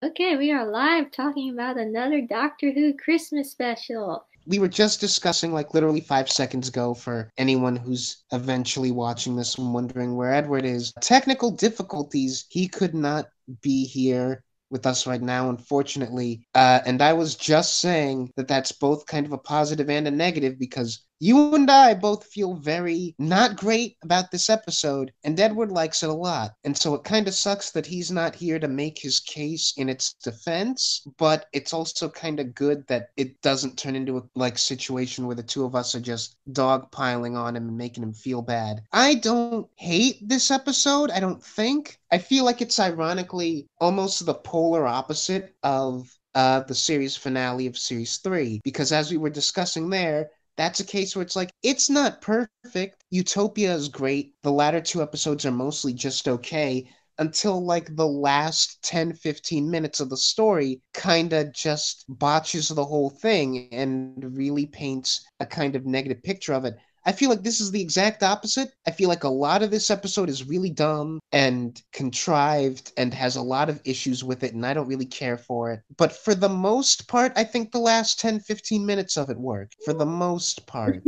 Okay, we are live talking about another Doctor Who Christmas special. We were just discussing, like literally 5 seconds ago, for anyone who's eventually watching this and wondering where Edward is. Technical difficulties. He could not be here with us right now, unfortunately. And I was just saying that that's both kind of a positive and a negative because you and I both feel very not great about this episode, and Edward likes it a lot. And so it kind of sucks that he's not here to make his case in its defense, but it's also kind of good that it doesn't turn into a like situation where the two of us are just dogpiling on him and making him feel bad. I don't hate this episode, I don't think. I feel like it's ironically almost the polar opposite of the series finale of series 3, because as we were discussing there, that's a case where it's like, it's not perfect. Utopia is great. The latter two episodes are mostly just okay until like the last 10, 15 minutes of the story kind of just botches the whole thing and really paints a kind of negative picture of it. I feel like this is the exact opposite. I feel like a lot of this episode is really dumb and contrived and has a lot of issues with it, and I don't really care for it. But for the most part, I think the last 10, 15 minutes of it work. For the most part.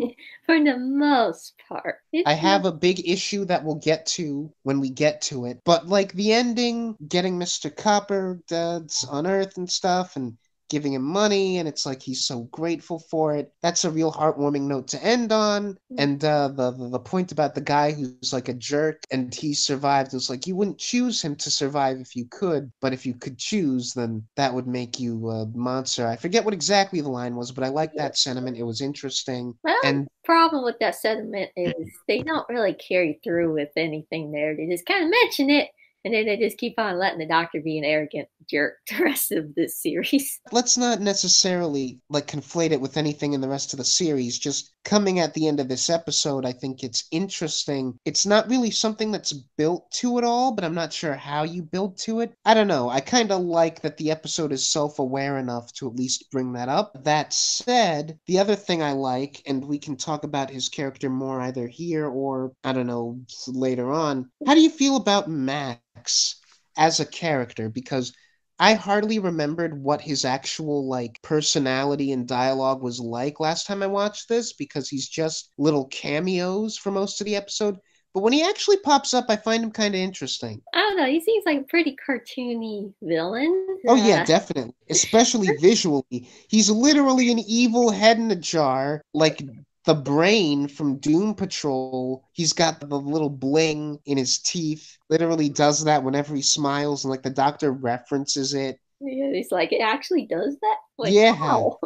For the most part. I It's have a big issue that we'll get to when we get to it. But like the ending, getting Mr. Copper Dad's on Earth and stuff, and giving him money, and it's like he's so grateful for it. That's a real heartwarming note to end on. And the point about the guy who's like a jerk and he survived is like you wouldn't choose him to survive if you could, but if you could choose, then that would make you a monster. I forget what exactly the line was, but I like that sentiment. It was interesting. well, the And problem with that sentiment is they don't really carry through with anything there. They just kind of mention it, and then they just keep on letting the Doctor be an arrogant jerk the rest of this series. let's not necessarily like conflate it with anything in the rest of the series. Just coming at the end of this episode, I think it's interesting. It's not really something that's built to it all, but I'm not sure how you build to it. I don't know. I kind of like that the episode is self-aware enough to at least bring that up. That said, the other thing I like, and we can talk about his character more either here or I don't know later on. How do you feel about Max as a character? Because I hardly remembered what his actual like personality and dialogue was like last time I watched this because he's just little cameos for most of the episode. But when he actually pops up, I find him kind of interesting. I don't know, he seems like a pretty cartoony villain. Oh yeah, definitely. Especially visually. He's literally an evil head in a jar, like the brain from Doom Patrol. He's got the little bling in his teeth. Literally does that whenever he smiles, and like the doctor references it. Yeah, he's like, it actually does that? Like, Yeah. wow.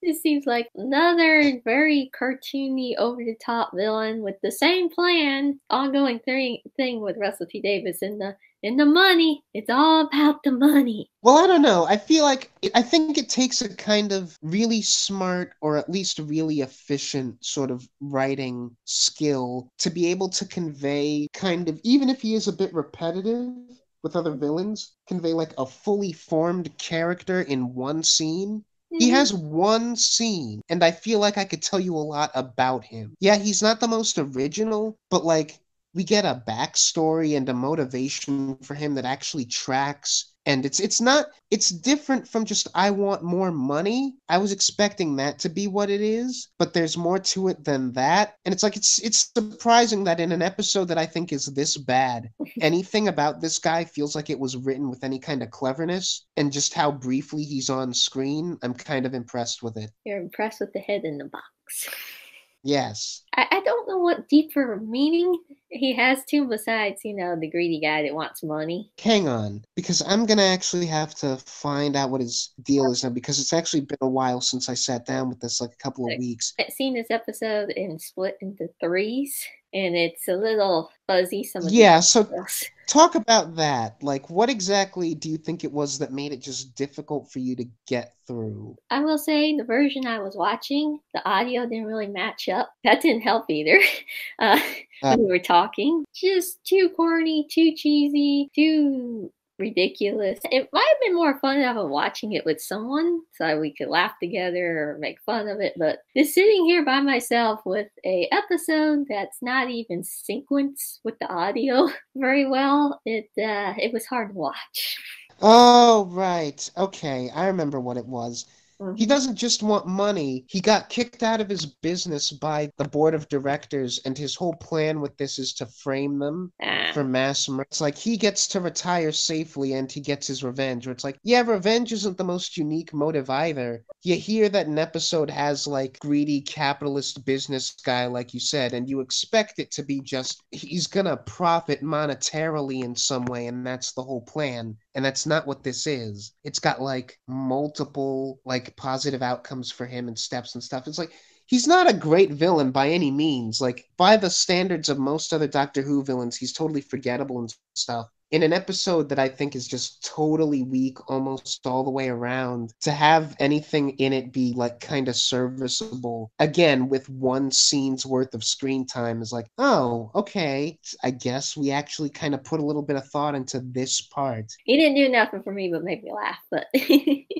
It seems like another very cartoony, over the top villain with the same plan, ongoing thing with Russell T Davies in the money. It's all about the money. Well, I don't know. I think it takes a kind of really smart or at least really efficient sort of writing skill to be able to convey kind of, even if he is a bit repetitive with other villains, convey like a fully formed character in one scene. He Mm-hmm. has one scene, and I feel like I could tell you a lot about him. Yeah, he's not the most original, but like we get a backstory and a motivation for him that actually tracks. And it's not it's different from just I want more money. I was expecting that to be what it is, but there's more to it than that. And it's like it's surprising that in an episode that I think is this bad, anything about this guy feels like it was written with any kind of cleverness, and just how briefly he's on screen, I'm kind of impressed with it. You're impressed with the head in the box. Yes. I don't know what deeper meaning he has to besides, the greedy guy that wants money. Hang on, because I'm gonna actually have to find out what his deal is now because it's actually been a while since I sat down with this, like a couple of weeks. I've seen this episode and split into threes, and it's a little fuzzy, some of the Yeah, so details. talk about that. Like, what exactly do you think it was that made it just difficult for you to get through? I will say the version I was watching, the audio didn't really match up. That didn't help either. Uh, Uh, when we were talking, just too corny, too cheesy, too ridiculous. It might have been more fun if I was watching it with someone so we could laugh together or make fun of it. But just sitting here by myself with a episode that's not even sequenced with the audio very well, it was hard to watch. Oh, right. Okay, I remember what it was. He Hmm. doesn't just want money. He got kicked out of his business by the board of directors, and his whole plan with this is to frame them for Ah. mass murder. It's like he gets to retire safely and he gets his revenge. Where it's like, yeah, revenge isn't the most unique motive either. You hear that an episode has like greedy capitalist business guy, like you said, and you expect it to be just he's gonna profit monetarily in some way, and that's the whole plan. And that's not what this is. It's got like multiple like positive outcomes for him and steps and stuff. It's like he's not a great villain by any means. Like by the standards of most other Doctor Who villains, he's totally forgettable and stuff. In an episode that I think is just totally weak almost all the way around, to have anything in it be like kind of serviceable, again, with one scene's worth of screen time is like, oh, okay, I guess we actually kind of put a little bit of thought into this part, He didn't do nothing for me but make me laugh, but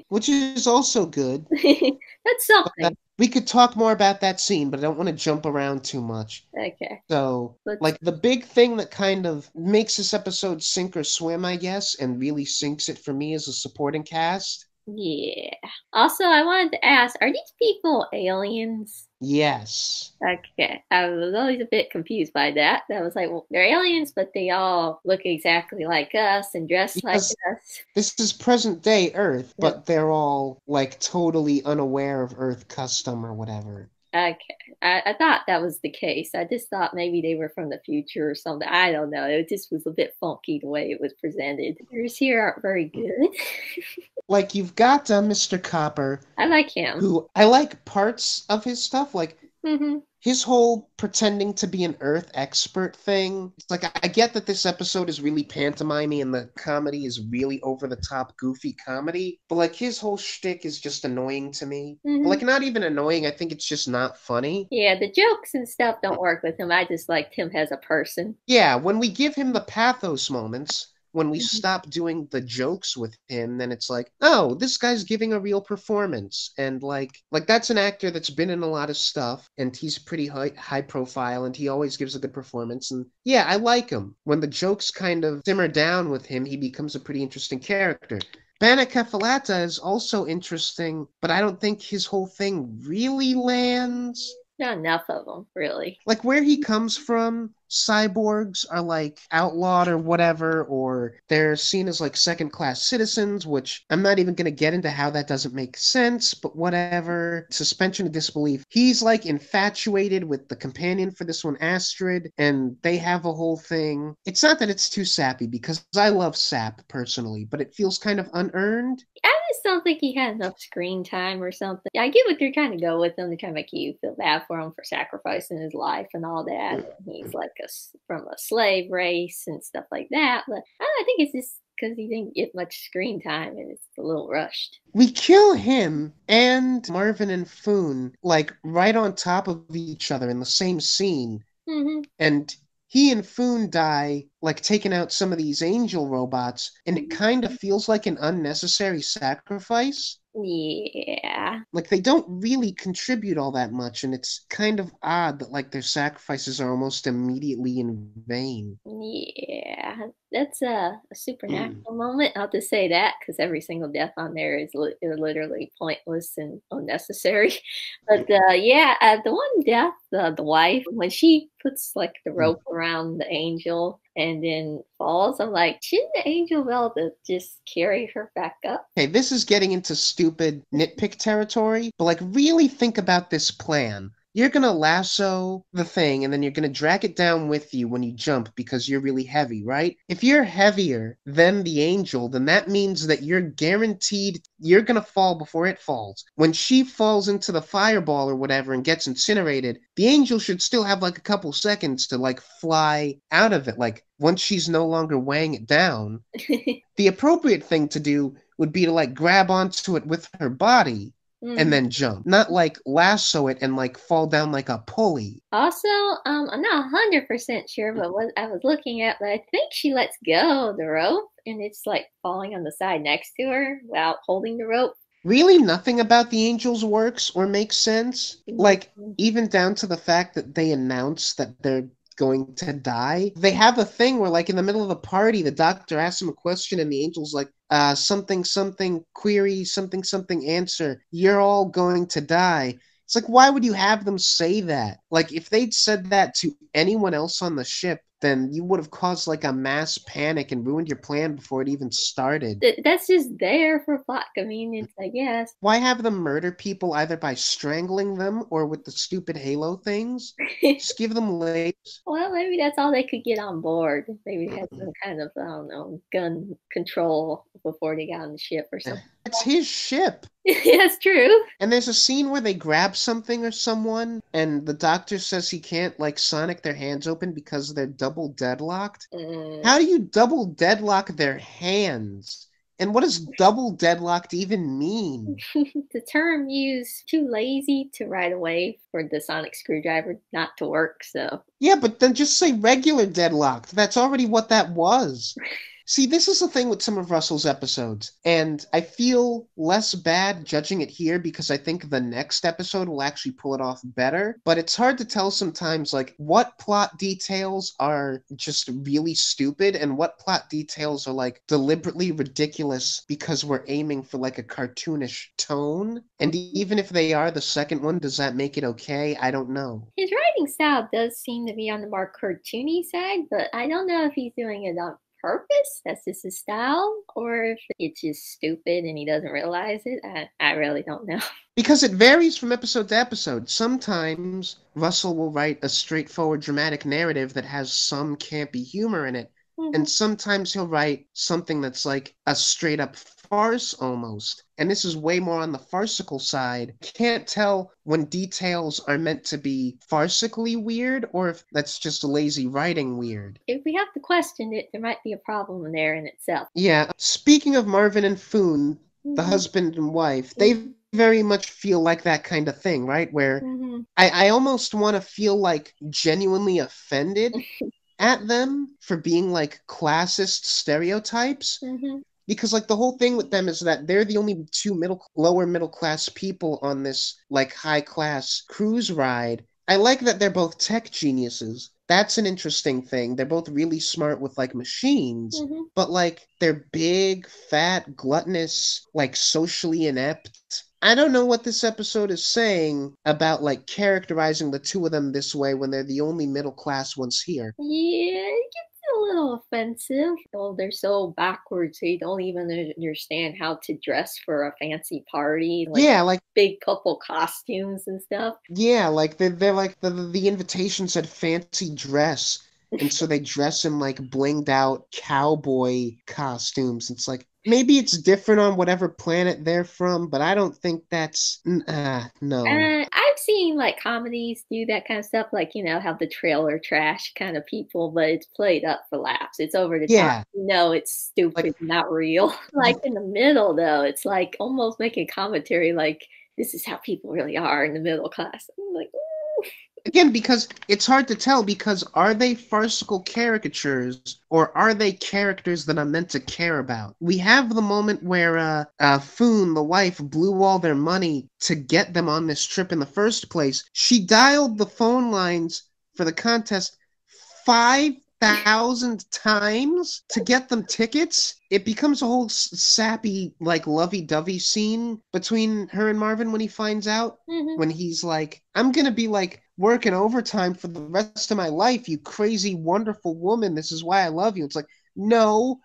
which is also good. that's But something. we could talk more about that scene, but I don't want to jump around too much. Okay. So, Let's like, the big thing that kind of makes this episode sink or swim, I guess, and really sinks it for me is a supporting cast. Yeah. Also, I wanted to ask, are these people aliens? Yes. Okay. I was always a bit confused by that. I was like, well, they're aliens, but they all look exactly like us and dress like Because us. this is present day Earth, Yep. but they're all, like, totally unaware of Earth custom or whatever. Okay. I thought that was the case. I just thought maybe they were from the future or something. I don't know. It just was a bit funky the way it was presented. Yours here aren't very good. Like, you've got Mr. Copper, I like him. who I like parts of his stuff. Like, Hmm. his whole pretending to be an Earth expert thing. It's like I get that this episode is really pantomimey and the comedy is really over the top, goofy comedy, but like his whole shtick is just annoying to me. But Hmm. like not even annoying, I think it's just not funny. Yeah, the jokes and stuff don't work with him. I just liked him as a person. Yeah, when we give him the pathos moments, when we Mhm. stop doing the jokes with him, then it's like, oh, this guy's giving a real performance, and like that's an actor that's been in a lot of stuff, and he's pretty high profile, and he always gives a good performance, and yeah, I like him. When the jokes kind of simmer down with him, he becomes a pretty interesting character. Bana Kefalata is also interesting, but I don't think his whole thing really lands. Not enough of them, really. Like where he comes from, cyborgs are like outlawed or whatever, or they're seen as like second class citizens, which I'm not even going to get into how that doesn't make sense, but whatever. Suspension of disbelief. He's like infatuated with the companion for this one, Astrid, and they have a whole thing. It's not that it's too sappy because I love sap personally, but it feels kind of unearned. I just don't think he had enough screen time or something. I get what they're trying to go with him. They're trying to make you feel bad for him for sacrificing his life and all that. And he's like from a slave race and stuff like that. But I think it's just because he didn't get much screen time and it's a little rushed. We kill him and Marvin and Foon like right on top of each other in the same scene, Hmm. and he and Foon die like taking out some of these angel robots, and it kind of feels like an unnecessary sacrifice. Yeah. Like they don't really contribute all that much, and it's kind of odd that like their sacrifices are almost immediately in vain. Yeah, that's a supernatural moment. I'll just say that because every single death on there is literally pointless and unnecessary. But yeah, the one death, the wife, when she puts like the rope around the angel and then falls, I'm like, shouldn't the angel be able to just carry her back up? Okay, this is getting into stupid nitpick territory, but like really think about this plan. You're gonna lasso the thing and then you're gonna drag it down with you when you jump because you're really heavy, right? If you're heavier than the angel, then that means that you're guaranteed you're gonna fall before it falls. When she falls into the fireball or whatever and gets incinerated, the angel should still have like a couple seconds to like fly out of it. Like once she's no longer weighing it down, the appropriate thing to do would be to like grab onto it with her body and Mhm. then jump, not like lasso it and like fall down like a pulley. Also, I'm not 100% sure, but what I was looking at, but I think she lets go of the rope and it's like falling on the side next to her without holding the rope. Really, nothing about the angels works or makes sense. Like, Mhm. even down to the fact that they announce that they're going to die. They have a thing where, like, in the middle of a party, the doctor asks him a question, and the angel's like, something, something, query, something, something, answer. You're all going to die. It's like, why would you have them say that? Like, if they'd said that to anyone else on the ship, then you would have caused like a mass panic and ruined your plan before it even started. That's just there for plot convenience, I guess. Why have them murder people either by strangling them or with the stupid halo things? Just give them legs. Well, maybe that's all they could get on board. Maybe they had some kind of, I don't know, gun control before they got on the ship or something. It's his ship. That's true. And there's a scene where they grab something or someone, and the doctor says he can't, like, sonic their hands open because they're double deadlocked. How do you double deadlock their hands? And what does double deadlocked even mean? The term used too lazy to right away for the sonic screwdriver not to work, so. Yeah, but then just say regular deadlocked. That's already what that was. See, this is the thing with some of Russell's episodes, and I feel less bad judging it here because I think the next episode will actually pull it off better, but it's hard to tell sometimes, like, what plot details are just really stupid and what plot details are, like, deliberately ridiculous because we're aiming for, like, a cartoonish tone, and even if they are the second one, does that make it okay? I don't know. His writing style does seem to be on the more cartoony side, but I don't know if he's doing it on purpose, that's just his style, or if it's just stupid and he doesn't realize it. I really don't know. Because it varies from episode to episode. Sometimes Russell will write a straightforward dramatic narrative that has some campy humor in it, and sometimes he'll write something that's like a straight up farce almost. And this is way more on the farcical side. Can't tell when details are meant to be farcically weird or if that's just lazy writing weird. If we have to question it, there might be a problem there in itself. Yeah, speaking of Marvin and Foon, the husband and wife, they very much feel like that kind of thing, right? Where I almost want to feel like genuinely offended at them for being like classist stereotypes. Because like the whole thing with them is that they're the only two lower middle class people on this like high class cruise ride. I like that they're both tech geniuses. That's an interesting thing. They're both really smart with like machines, but like they're big, fat, gluttonous, like socially inept. I don't know what this episode is saying about like characterizing the two of them this way when they're the only middle class ones here. Yeah, it gets a little offensive. Oh, they're so backwards. They don't even understand how to dress for a fancy party. Like, yeah, like big couple costumes and stuff. Yeah, like they're like the invitation said fancy dress, and so they dress in like blinged out cowboy costumes. It's like maybe it's different on whatever planet they're from, but I don't think that's no. I've seen like comedies do that kind of stuff, like have the trailer trash kind of people, but it's played up for laughs. It's over the top. It's stupid, like, not real. Like in the middle, though, it's like almost making commentary, like this is how people really are in the middle class. I'm like, again, because it's hard to tell, because are they farcical caricatures or are they characters that I'm meant to care about? We have the moment where Foon, the wife, blew all their money to get them on this trip in the first place. She dialed the phone lines for the contest 5,000 times to get them tickets. It becomes a whole sappy, like, lovey-dovey scene between her and Marvin when he finds out. When he's like, I'm gonna be, like, working overtime for the rest of my life, you crazy, wonderful woman. This is why I love you. It's like, no,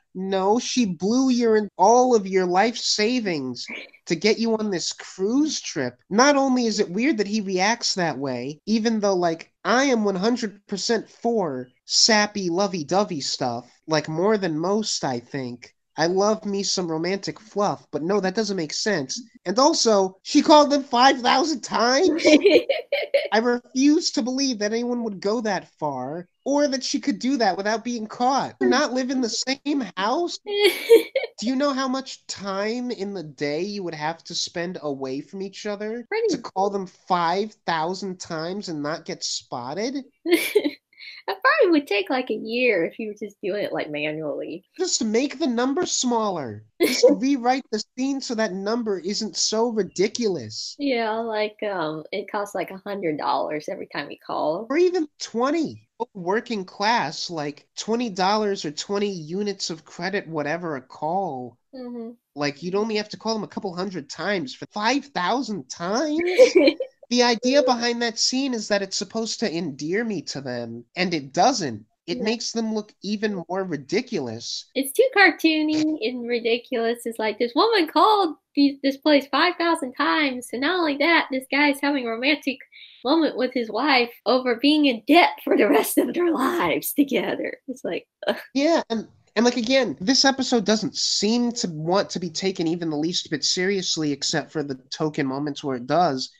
she blew all of your life savings to get you on this cruise trip. Not only is it weird that he reacts that way, even though, like, I am 100% for sappy, lovey-dovey stuff, like, more than most, I think. I love me some romantic fluff, but no, that doesn't make sense. And also, she called them 5,000 times? I refuse to believe that anyone would go that far, or that she could do that without being caught. Not live in the same house? Do you know how much time in the day you would have to spend away from each other to call them 5,000 times and not get spotted? That probably would take like a year if you were just doing it like manually. Just make the number smaller. Just rewrite the scene so that number isn't so ridiculous. Yeah, like it costs like $100 every time you call. Or even 20. Working class, like $20 or 20 units of credit, whatever a call. Hmm. Like you'd only have to call them a couple hundred times for 5,000 times? The idea behind that scene is that it's supposed to endear me to them, and it doesn't. It No, makes them look even more ridiculous. it's too cartoony and ridiculous. It's like this woman called this place 5,000 times, and not only that, this guy's having a romantic moment with his wife over being in debt for the rest of their lives together. It's like, Yeah, and like again, this episode doesn't seem to want to be taken even the least bit seriously, except for the token moments where it does.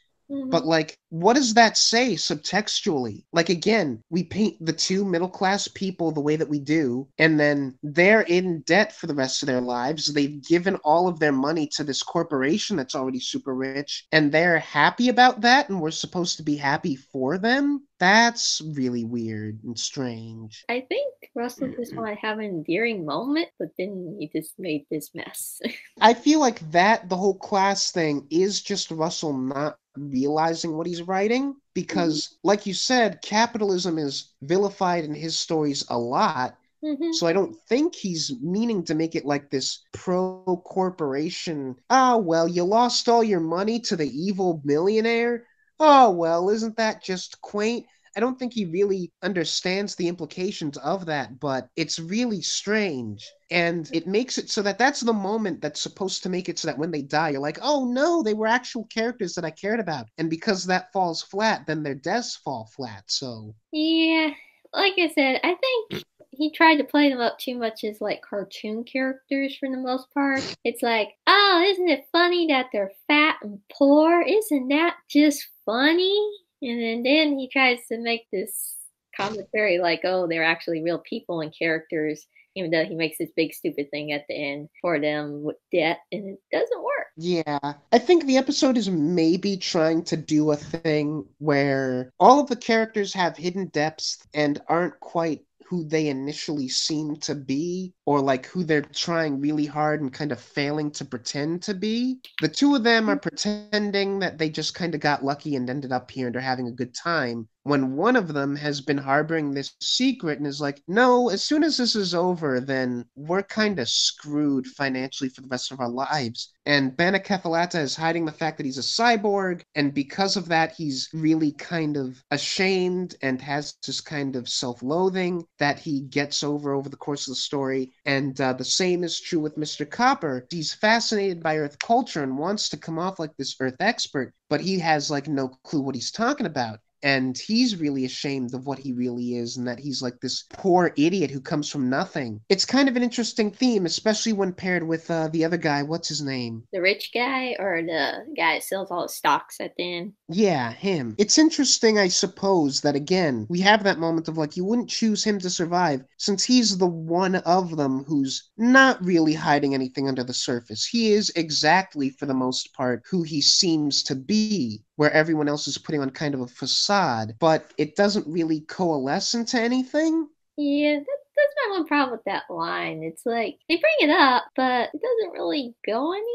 But mhm. like, what does that say subtextually? Like again, we paint the two middle class people the way that we do, and then they're in debt for the rest of their lives. They've given all of their money to this corporation that's already super rich, and they're happy about that, and we're supposed to be happy for them? That's really weird and strange. I think Russell just wanted to have an endearing moment, but then he just made this mess. I feel like that the whole class thing is just Russell not realizing what he's writing Mhm. because like you said, capitalism is vilified in his stories a lot. Mhm. So I don't think he's meaning to make it like this pro corporation. Ah, well, you lost all your money to the evil millionaire. Oh, well, isn't that just quaint? I don't think he really understands the implications of that, but it's really strange. And it makes it so that that's the moment that's supposed to make it so that when they die, you're like, oh no, they were actual characters that I cared about. And because that falls flat, then their deaths fall flat. So, Yeah, like I said, I think he tried to play them up too much as like cartoon characters for the most part. It's like, oh, isn't it funny that they're fat and poor? Isn't that just funny? And then he tries to make this commentary like, oh, they're actually real people and characters, even though he makes this big stupid thing at the end for them with debt, and it doesn't work. yeah, I think the episode is maybe trying to do a thing where all of the characters have hidden depths and aren't quite who they initially seem to be, or like who they're trying really hard and kind of failing to pretend to be. The two of them are pretending that they just kind of got lucky and ended up here and are having a good time, when one of them has been harboring this secret and is like, no, as soon as this is over, then we're kind of screwed financially for the rest of our lives. And Bana Kefalata is hiding the fact that he's a cyborg, and because of that, he's really kind of ashamed and has this kind of self-loathing that he gets over the course of the story. And the same is true with Mr. Copper. He's fascinated by Earth culture and wants to come off like this Earth expert, but he has like no clue what he's talking about. And he's really ashamed of what he really is and that he's like this poor idiot who comes from nothing. It's kind of an interesting theme, especially when paired with the other guy. What's his name? The rich guy or the guy that sells all the stocks at the end. Yeah, him. It's interesting, I suppose, that again, we have that moment of like, you wouldn't choose him to survive, since he's the one of them who's not really hiding anything under the surface. He is exactly, for the most part, who he seems to be, where everyone else is putting on kind of a facade, but it doesn't really coalesce into anything. Yeah, that's my one problem with that line. It's like they bring it up, but it doesn't really go anywhere.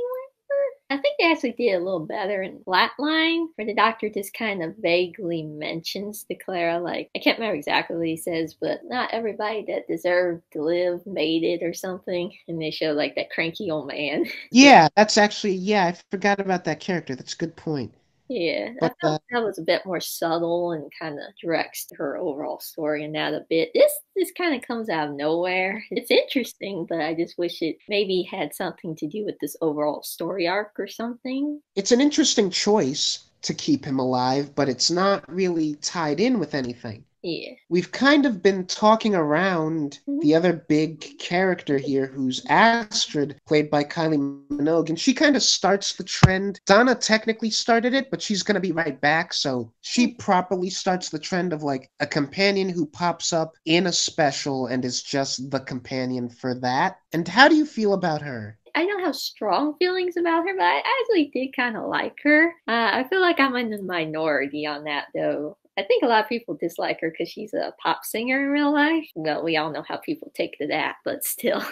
I think they actually did a little better in Flatline, where the doctor just kind of vaguely mentions to Clara, like, I can't remember exactly what he says, but not everybody that deserved to live made it or something. And they show like that cranky old man. Yeah, that's actually, yeah, I forgot about that character. That's a good point. Yeah, I But felt that was a bit more subtle and kind of directs her overall story in that a bit. This kind of comes out of nowhere. It's interesting, but I just wish it maybe had something to do with this overall story arc or something. it's an interesting choice to keep him alive, but it's not really tied in with anything. Yeah. We've kind of been talking around Mhm. the other big character here, who's Astrid, played by Kylie Minogue, and she kind of starts the trend. Donna technically started it, but she's going to be right back, so she properly starts the trend of like a companion who pops up in a special and is just the companion for that. And how do you feel about her? I don't have strong feelings about her, but I actually did kind of like her. I feel like I'm in the minority on that, though. I think a lot of people dislike her because she's a pop singer in real life. Well, we all know how people take to that, but still.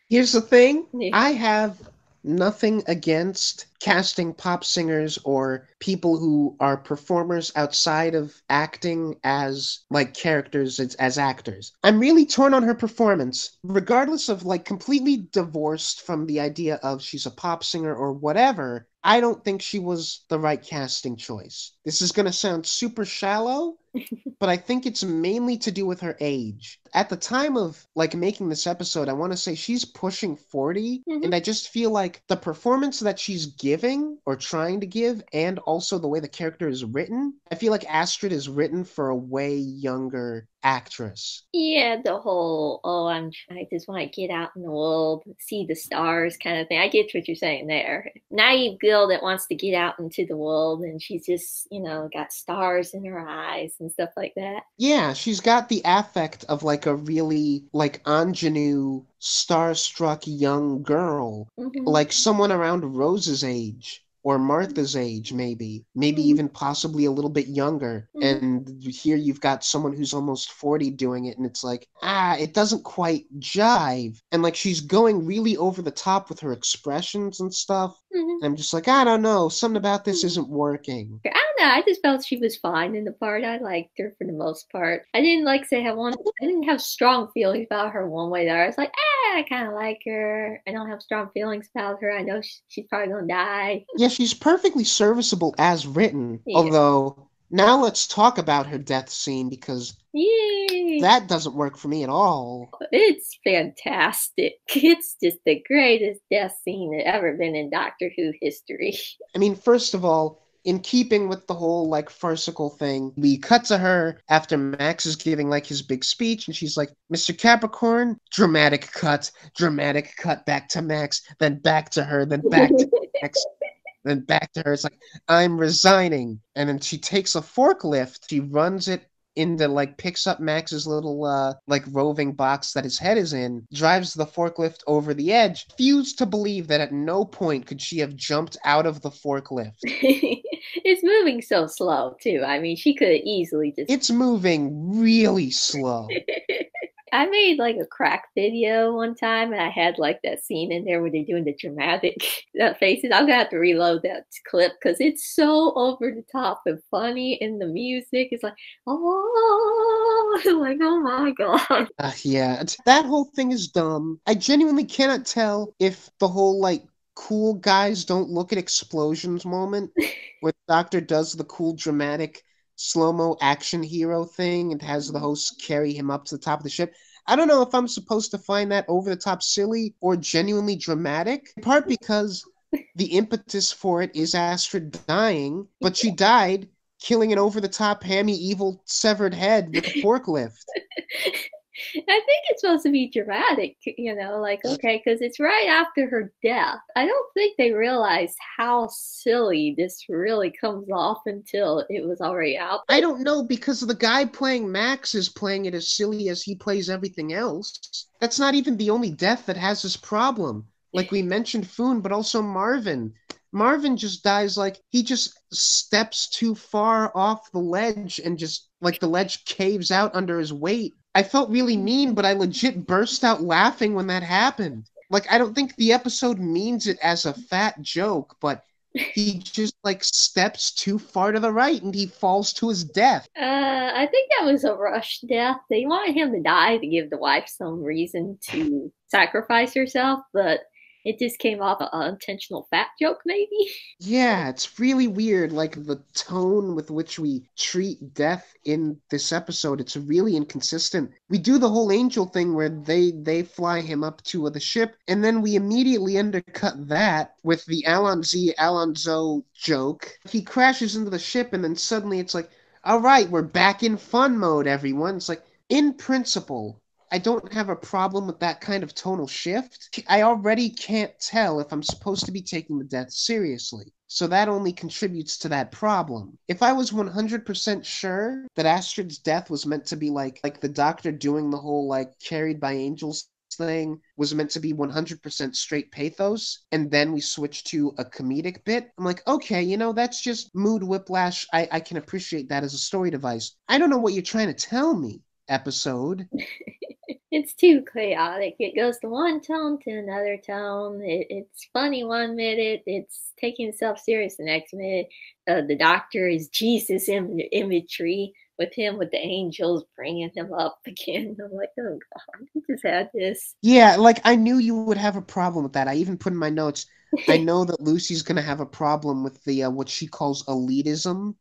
Here's the thing. Yeah. I have nothing against casting pop singers or people who are performers outside of acting as like characters as actors. I'm really torn on her performance, regardless of like completely divorced from the idea of she's a pop singer or whatever. I don't think she was the right casting choice. This is going to sound super shallow, but I think it's mainly to do with her age. At the time of like making this episode, I want to say she's pushing 40, Hmm. and I just feel like the performance that she's giving or trying to give and also the way the character is written, I feel like Astrid is written for a way younger actress. Yeah, the whole, oh, I just want to get out in the world, see the stars kind of thing. I get what you're saying there. Naive girl that wants to get out into the world and she's just, got stars in her eyes and stuff like that. Yeah, she's got the affect of like a really like ingenue, starstruck young girl, Hmm. like someone around Rose's age or Martha's age, maybe Hmm. even possibly a little bit younger. Hmm. And here you've got someone who's almost 40 doing it, and it's like, it doesn't quite jive. And like she's going really over the top with her expressions and stuff. Hmm. And I'm just like, I don't know, something about this isn't working. I don't know. I just felt she was fine in the part. I liked her for the most part. I didn't like say I want. I didn't have strong feelings about her one way or the other. I was like, I kind of like her. I don't have strong feelings about her. I know she's probably gonna die. Yeah, she's perfectly serviceable as written. Yeah. Although, now let's talk about her death scene because Yay! that doesn't work for me at all. It's fantastic. It's just the greatest death scene that ever been in Doctor Who history. I mean, first of all, in keeping with the whole like farcical thing, we cut to her after Max is giving like his big speech, and she's like, Mr. Capricorn, dramatic cut back to Max, then back to her, then back to Max, then back to her. It's like, I'm resigning. And then she takes a forklift, she runs it into like picks up Max's little like roving box that his head is in, drives the forklift over the edge. Refused to believe that at no point could she have jumped out of the forklift. It's moving so slow too. I mean, she could easily just. It's moving really slow. I made like a crack video one time and I had like that scene in there where they're doing the dramatic faces. I'm gonna have to reload that clip because it's so over the top and funny and the music is like, oh, like, oh my God. Yeah, that whole thing is dumb. I genuinely cannot tell if the whole like cool guys don't look at explosions moment where the doctor does the cool dramatic slow-mo action hero thing and has the host carry him up to the top of the ship. I don't know if I'm supposed to find that over the top silly or genuinely dramatic, in part because the impetus for it is Astrid dying, but she died killing an over the top hammy evil severed head with a forklift. I think it's supposed to be dramatic, like, okay, because it's right after her death. I don't think they realized how silly this really comes off until it was already out I there. don't know because the guy playing Max is playing it as silly as he plays everything else. That's not even the only death that has this problem. Like we mentioned Foon, but also Marvin. Marvin just dies like he just steps too far off the ledge and just like the ledge caves out under his weight. I felt really mean, but I legit burst out laughing when that happened. Like I don't think the episode means it as a fat joke, but he just like steps too far to the right and he falls to his death. I think that was a rush death. They wanted him to die to give the wife some reason to sacrifice herself, but it just came off an unintentional fat joke, maybe. Yeah, it's really weird. Like the tone with which we treat death in this episode, it's really inconsistent. We do the whole angel thing where they fly him up to the ship, and then we immediately undercut that with the Alonzo joke. He crashes into the ship, and then suddenly it's like, all right, we're back in fun mode, everyone. It's like, in principle, I don't have a problem with that kind of tonal shift. I already can't tell if I'm supposed to be taking the death seriously. So that only contributes to that problem. If I was 100% sure that Astrid's death was meant to be like the doctor doing the whole like carried by angels thing was meant to be 100% straight pathos, and then we switched to a comedic bit. I'm like, okay, that's just mood whiplash. I can appreciate that as a story device. I don't know what you're trying to tell me, episode. It's too chaotic. It goes to one tone to another tone. It's funny one minute, it's taking itself serious the next minute. The doctor is Jesus imagery with him with the angels bringing him up again. I'm like, oh god, we just had this. Yeah, like I knew you would have a problem with that. I even put in my notes, I know that Lucy's gonna have a problem with the what she calls elitism.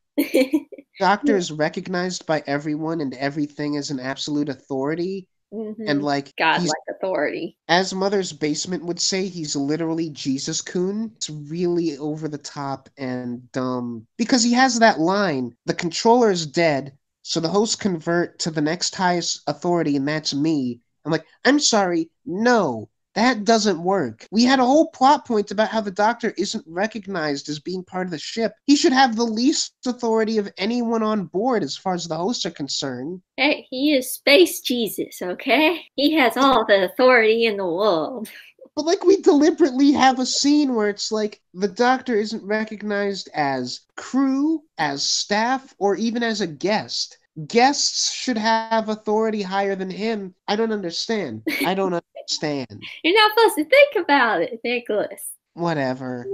Doctor Yeah. is recognized by everyone and everything as an absolute authority, and like he's, Godlike authority. as Mother's Basement would say, he's literally Jesus Coon. It's really over the top and dumb because he has that line, the controller is dead, so the hosts convert to the next highest authority, and that's me. I'm like, I'm sorry, no, that doesn't work. We had a whole plot point about how the Doctor isn't recognized as being part of the ship. He should have the least authority of anyone on board as far as the hosts are concerned. Hey, he is Space Jesus, okay? He has all the authority in the world. But like we deliberately have a scene where it's like the Doctor isn't recognized as crew, as staff, or even as a guest. Guests should have authority higher than him. I don't understand. I don't understand. You're not supposed to think about it, Nicholas. Whatever.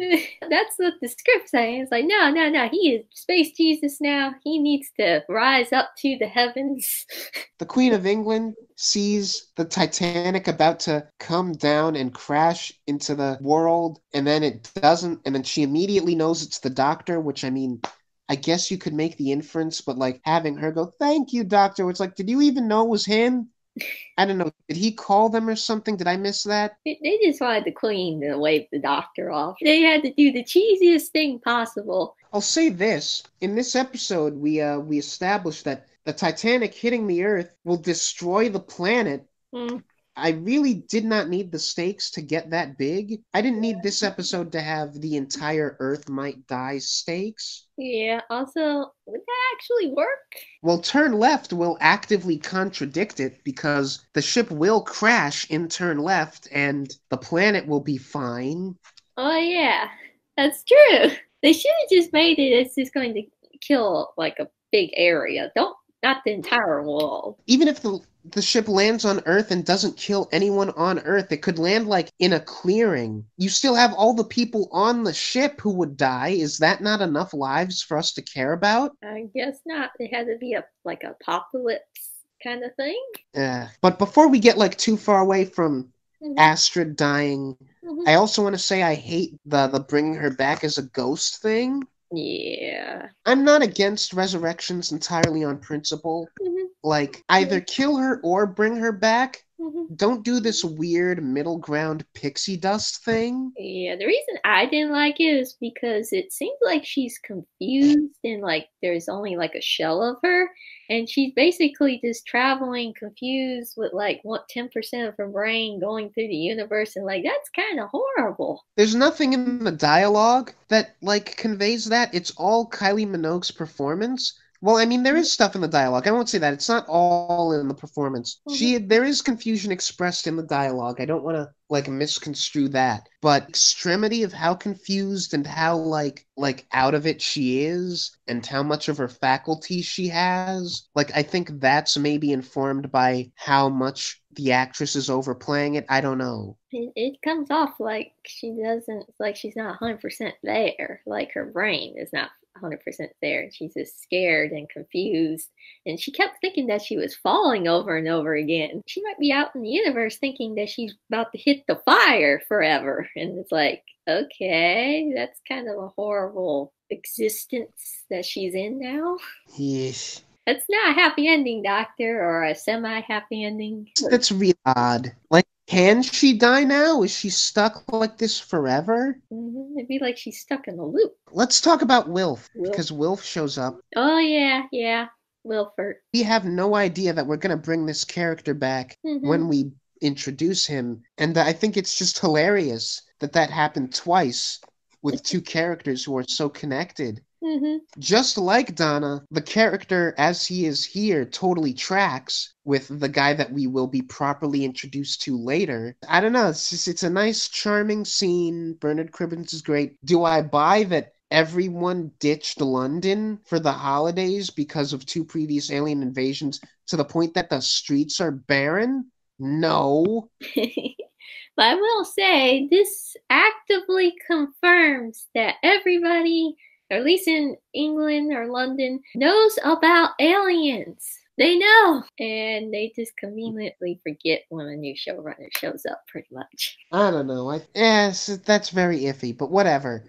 That's what the script's saying. It's like, no, no, no. He is Space Jesus now. He needs to rise up to the heavens. The Queen of England sees the Titanic about to come down and crash into the world, and then it doesn't, and then she immediately knows it's the Doctor, which I mean, I guess you could make the inference, but like having her go, "Thank you, Doctor," it's like, did you even know it was him? I don't know. Did he call them or something? Did I miss that? They just wanted the Queen to wave the Doctor off. They had to do the cheesiest thing possible. I'll say this. In this episode, we established that the Titanic hitting the Earth will destroy the planet. Mm. I really did not need the stakes to get that big. I didn't need this episode to have the entire Earth might die stakes. Yeah, also, would that actually work? Well, turn left will actively contradict it because the ship will crash in turn left and the planet will be fine. Oh, yeah, that's true. They should have just made it it's just going to kill like a big area. Not the entire world. Even if the ship lands on Earth and doesn't kill anyone on Earth, it could land like in a clearing. You still have all the people on the ship who would die. Is that not enough lives for us to care about? I guess not. It had to be a like apocalypse kind of thing. But before we get like too far away from Mhm. Astrid dying, Mhm. I also want to say I hate the bringing her back as a ghost thing. Yeah. I'm not against resurrections entirely on principle. Mhm. Like, either kill her or bring her back. Mhm. Don't do this weird middle ground pixie dust thing. Yeah, the reason I didn't like it is because it seems like she's confused and like there's only like a shell of her, and she's basically just traveling confused with like what 10% of her brain going through the universe, and like that's kind of horrible. There's nothing in the dialogue that, like, conveys that. It's all Kylie Minogue's performance. Well, I mean, there is stuff in the dialogue. I won't say that. It's not all in the performance. There is confusion expressed in the dialogue. I don't want to like misconstrue that. But extremity of how confused and how like out of it she is and how much of her faculty she has. Like I think that's maybe informed by how much the actress is overplaying it. I don't know. It comes off like she doesn't like she's not 100% there. Like her brain is not 100% there. She's just scared and confused. And she kept thinking that she was falling over and over again. She might be out in the universe thinking that she's about to hit the fire forever. And it's like, okay, that's kind of a horrible existence that she's in now. Yes. That's not a happy ending, Doctor, or a semi-happy ending. That's really odd. Like, can she die now? Is she stuck like this forever? It'd be like she's stuck in a loop. Let's talk about Wilf, because Wilf shows up. Oh, yeah. Wilford. We have no idea that we're going to bring this character back when we introduce him. And I think it's just hilarious that happened twice with two characters who are so connected. Mm-hmm. Just like Donna, the character as he is here totally tracks with the guy that we will be properly introduced to later. I don't know, it's a nice, charming scene. Bernard Cribbins is great. Do I buy that everyone ditched London for the holidays because of two previous alien invasions to the point that the streets are barren? No. But I will say, this actively confirms that everybody, or at least in England or London, knows about aliens. They know. And they just conveniently forget when a new showrunner shows up, pretty much. I don't know. Yes, that's very iffy, but whatever.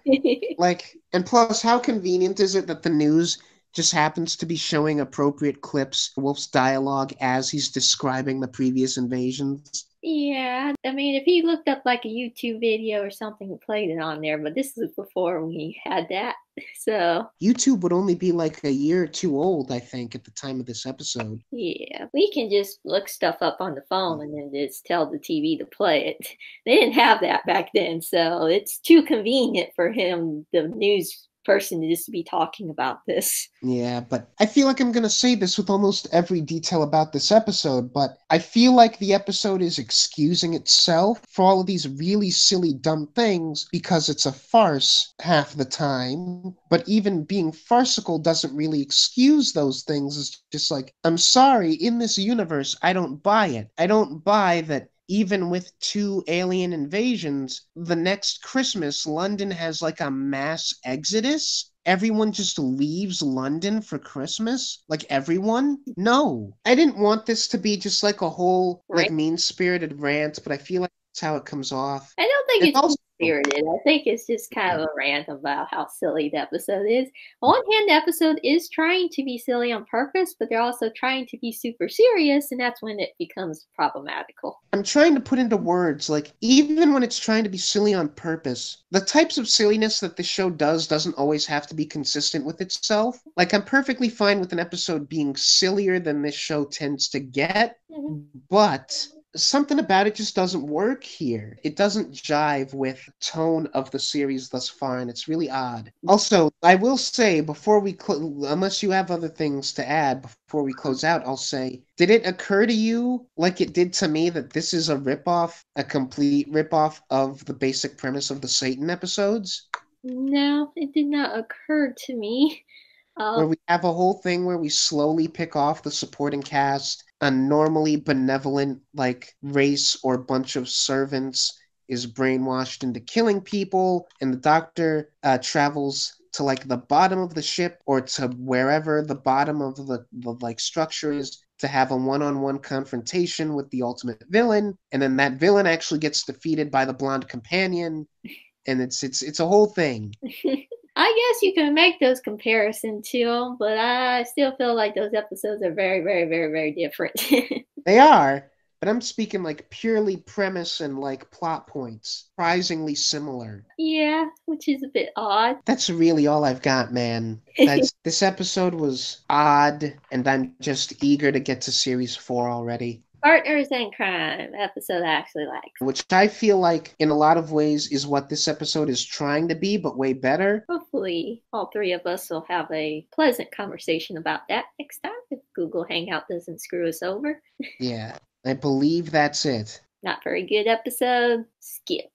Like, and plus, how convenient is it that the news just happens to be showing appropriate clips of Wolf's dialogue as he's describing the previous invasions? Yeah, I mean, if he looked up like a YouTube video or something and played it on there, but this was before we had that. So, YouTube would only be like a year or two old, I think, at the time of this episode. yeah, we can just look stuff up on the phone and then just tell the TV to play it. They didn't have that back then, so it's too convenient for him, the news person, to just be talking about this. Yeah, but I feel like I'm going to say this with almost every detail about this episode, but I feel like the episode is excusing itself for all of these really silly, dumb things because it's a farce half the time. But even being farcical doesn't really excuse those things. It's just like, I'm sorry, in this universe, I don't buy it. I don't buy that even with two alien invasions, the next Christmas, London has like a mass exodus. Everyone just leaves London for Christmas? Like everyone? No. I didn't want this to be just like a whole like Right? mean-spirited rant, but I feel like that's how it comes off. I don't think It's it's also spirited. I think it's just kind of a rant about how silly the episode is. On one hand, the episode is trying to be silly on purpose, but they're also trying to be super serious, and that's when it becomes problematical. I'm trying to put into words, like, even when it's trying to be silly on purpose, the types of silliness that the show does doesn't always have to be consistent with itself. Like, I'm perfectly fine with an episode being sillier than this show tends to get, Mm-hmm. but something about it just doesn't work here. It doesn't jive with the tone of the series thus far, and it's really odd. Also, I will say before unless you have other things to add before we close out, I'll say, did it occur to you, like it did to me, that this is a ripoff, a complete ripoff of the basic premise of the Satan episodes? No, it did not occur to me. Where we have a whole thing where we slowly pick off the supporting cast. A normally benevolent, like, race or bunch of servants is brainwashed into killing people, and the doctor travels to like the bottom of the ship or to wherever the bottom of the like structure is to have a one-on-one confrontation with the ultimate villain, and then that villain actually gets defeated by the blonde companion, and it's a whole thing. I guess you can make those comparisons too, but I still feel like those episodes are very, very, very, very different. They are, but I'm speaking like purely premise and like plot points. Surprisingly similar. Yeah, which is a bit odd. That's really all I've got, man. That's This episode was odd, and I'm just eager to get to series 4 already. Partners in Crime episode I actually like. Which I feel like in a lot of ways is what this episode is trying to be, but way better. Hopefully, all three of us will have a pleasant conversation about that next time if Google Hangout doesn't screw us over. Yeah, I believe that's it. Not very good episode. Skip.